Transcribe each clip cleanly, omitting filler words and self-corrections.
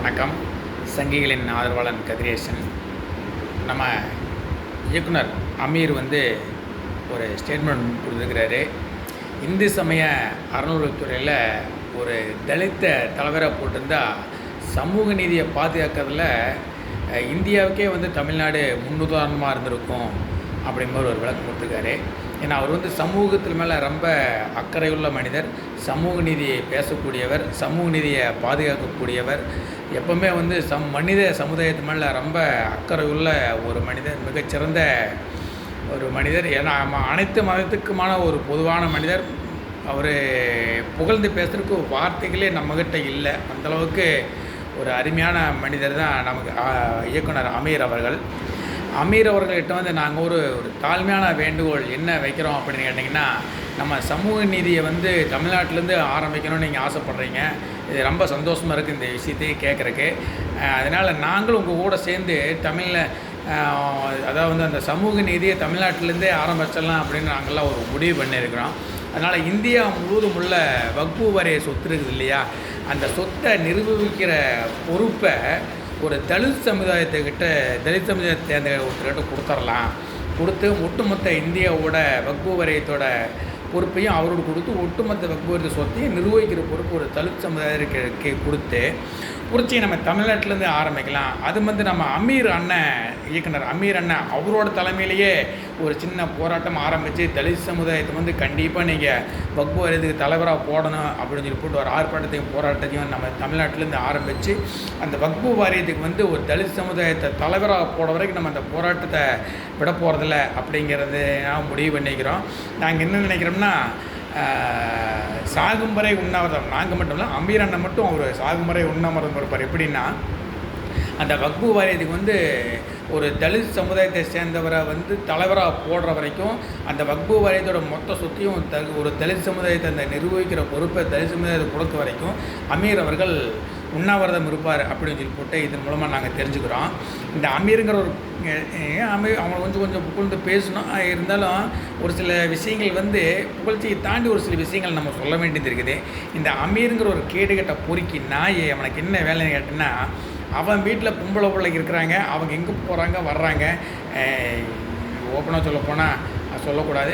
வணக்கம். சங்கிகளின் ஆதரவாளன் கதிரேசன். நம்ம இயக்குனர் அமீர் ஒரு ஸ்டேட்மெண்ட் கொடுத்துருக்கிறாரு. இந்து சமய அறநிலையத்துறையில் ஒரு தலித்த தலைவரை போட்டிருந்தா சமூக நீதியை பாதுகாக்கிறதுல இந்தியாவுக்கே தமிழ்நாடு முன்னுதாரணமாக இருந்திருக்கும் அப்படிங்கிற ஒரு விளக்கம் கொடுத்துருக்காரு. ஏன்னா அவர் சமூகத்தில் மேலே ரொம்ப அக்கறையுள்ள மனிதர், சமூக நீதியை பேசக்கூடியவர், சமூக நீதியை பாதுகாக்கக்கூடியவர், எப்போவுமே மனித சமுதாயத்து மேலே ரொம்ப அக்கறையுள்ள ஒரு மனிதர், மிகச்சிறந்த ஒரு மனிதர். ஏன்னா அனைத்து மதத்துக்குமான ஒரு பொதுவான மனிதர். அவர் புகழ்ந்து பேசுகிறதுக்கு வார்த்தைகளே நம்மக்கிட்ட இல்லை. அந்தளவுக்கு ஒரு அருமையான மனிதர் தான் நமக்கு இயக்குனர் அமீர் அவர்கள். அமீர் அவர்கள்கிட்ட நாங்கள் ஒரு தாழ்மையான வேண்டுகோள் என்ன வைக்கிறோம் அப்படின்னு கேட்டிங்கன்னா, நம்ம சமூக நீதியை தமிழ்நாட்டிலேருந்து ஆரம்பிக்கணும்னு நீங்கள் ஆசைப்பட்றீங்க. இது ரொம்ப சந்தோஷமாக இருக்குது இந்த விஷயத்தையே கேட்குறக்கு. அதனால் நாங்களும் உங்கள் கூட சேர்ந்து தமிழில் அதாவது அந்த சமூக நீதியை தமிழ்நாட்டிலேருந்தே ஆரம்பிச்சிடலாம் அப்படின்னு நாங்கள்லாம் ஒரு முடிவு பண்ணியிருக்கிறோம். அதனால் இந்தியா முழுவதும் உள்ள வக்ஃபு வாரிய சொத்து இருக்குது இல்லையா, அந்த சொத்தை நிர்வகிக்கிற பொறுப்பை ஒரு தலித் சமுதாயத்தை சேர்ந்த ஒருத்தர்கிட்ட கொடுத்து ஒட்டுமொத்த இந்தியாவோட வக்ஃபு வாரியத்தோட பொறுப்பையும் அவரோடு கொடுத்து ஒட்டுமொத்த வக்ஃபு வாரிய சொத்தையும் நிர்வகிக்கிற பொறுப்பு ஒரு தலித் சமுதாயத்துக்கு கொடுத்து நம்ம தமிழ்நாட்டிலேருந்து ஆரம்பிக்கலாம். அது நம்ம இயக்குனர் அமீர் அண்ணன் அவரோட தலைமையிலேயே ஒரு சின்ன போராட்டம் ஆரம்பித்து தலித் சமுதாயத்தை கண்டிப்பாக நீங்கள் வக்ஃபு வாரியத்துக்கு தலைவராக போடணும் அப்படின்னு சொல்லி போட்டு ஒரு ஆர்ப்பாட்டத்தையும் போராட்டத்தையும் நம்ம தமிழ்நாட்டிலேருந்து ஆரம்பித்து அந்த வக்ஃபு வாரியத்துக்கு ஒரு தலித் சமுதாயத்தை தலைவராக போட வரைக்கும் நம்ம அந்த போராட்டத்தை விட போகிறதில்ல அப்படிங்கிறது நான் முடிவு பண்ணிக்கிறோம். நாங்கள் என்ன நினைக்கிறோம்னா, சாகும் வரை உண்ணாவிரதம் நாங்கள் மட்டும் இல்லை, அமீர் அண்ணன் மட்டும் அவர் சாகும் வரை உண்ணாவிரதம் இருப்பார். எப்படின்னா, அந்த வக்ஃபு வாரியத்துக்கு ஒரு தலித் சமுதாயத்தை சேர்ந்தவரை தலைவராக போடுற வரைக்கும் அந்த வக்ஃபு வாரியத்தோட மொத்த சொத்தையும் ஒரு தலித் சமுதாயத்தை அந்த நிர்வகிக்கிற பொறுப்பை தலித் சமுதாயத்தை கொடுக்க வரைக்கும் அமீர் அவர்கள் உண்ணாவிரதம் இருப்பார் அப்படின்னு சொல்லி போட்டு இதன் மூலமாக நாங்கள் தெரிஞ்சுக்கிறோம். இந்த அமீருங்கிற ஒரு அவங்க கொஞ்சம் புகழ்ந்து பேசணும். இருந்தாலும் ஒரு சில விஷயங்கள் புகழ்ச்சியை தாண்டி ஒரு சில விஷயங்கள் நம்ம சொல்ல வேண்டியது இருக்குது. இந்த அமீருங்கிற ஒரு கேடுகட்ட பொறுக்கி நாயை அவனுக்கு என்ன வேலைன்னு கேட்டேன்னா, அவன் வீட்டில் பொம்பளை பிள்ளைங்க இருக்கிறாங்க, அவங்க எங்கே போகிறாங்க வர்றாங்க, ஓப்பனாக சொல்லப்போனால் சொல்லக்கூடாது,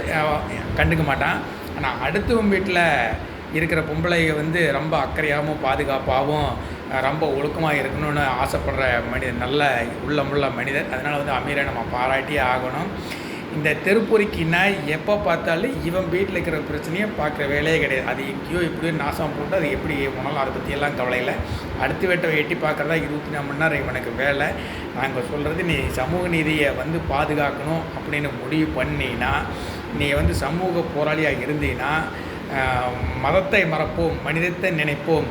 கண்டுக்க மாட்டான். ஆனால் அடுத்தவன் வீட்டில் இருக்கிற பொம்பளைங்க ரொம்ப அக்கறையாகவும் பாதுகாப்பாகவும் ரொம்ப ஒழுக்கமாக இருக்கணும்னு ஆசைப்படுற மனிதர், நல்ல உள்ளமுள்ள மனிதர். அதனால் அமீரை நம்ம பாராட்டியே ஆகணும். இந்த தெருப்பொறிக்கு நாய் எப்போ பார்த்தாலும் இவன் வீட்டில் இருக்கிற பிரச்சனையை பார்க்குற வேலையே கிடையாது. அது எங்கேயோ இப்படியோ நாசம் போட்டு அது எப்படி போனாலும் அதை பற்றியெல்லாம் கவலை இல்லை. அடுத்த வேட்டை எட்டி பார்க்குறதா 24 மணி நேரம் இவனுக்கு வேலை. நாங்கள் சொல்கிறது, நீ சமூக நீதியை பாதுகாக்கணும் அப்படின்னு முடிவு பண்ணினா, நீ சமூக போராளியாக இருந்தீன்னா, மதத்தை மறப்போம், மனிதத்தை நினைப்போம்,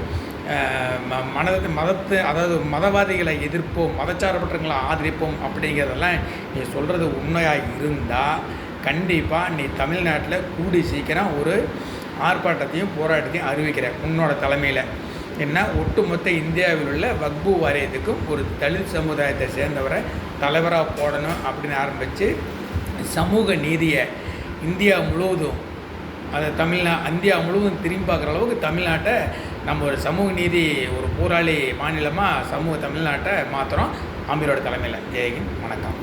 அதாவது மதவாதிகளை எதிர்ப்போம், மதச்சார்பற்றங்களை ஆதரிப்போம் அப்படிங்கிறதெல்லாம் நீ சொல்கிறது உண்மையாக இருந்தால் கண்டிப்பாக நீ தமிழ்நாட்டில் கூடி சீக்கிரம் ஒரு ஆர்ப்பாட்டத்தையும் போராட்டத்தையும் அறிவிக்கிற உன்னோட தலைமையில். என்ன, ஒட்டுமொத்த இந்தியாவில் உள்ள வக்ஃபு வாரியத்துக்கும் ஒரு தலித் சமுதாயத்தை சேர்ந்தவரை தலைவராக போடணும் அப்படின்னு ஆரம்பித்து சமூக நீதியை இந்தியா முழுவதும் இந்தியா முழுவதும் திரும்பி பார்க்குற அளவுக்கு தமிழ்நாட்டை நம்ம ஒரு சமூக நீதி ஒரு போராளி மாநிலமாக தமிழ்நாட்டை மாற்றுறோம் அமீரோட தலைமையில். ஜெய்ஹிந்த், வணக்கம்.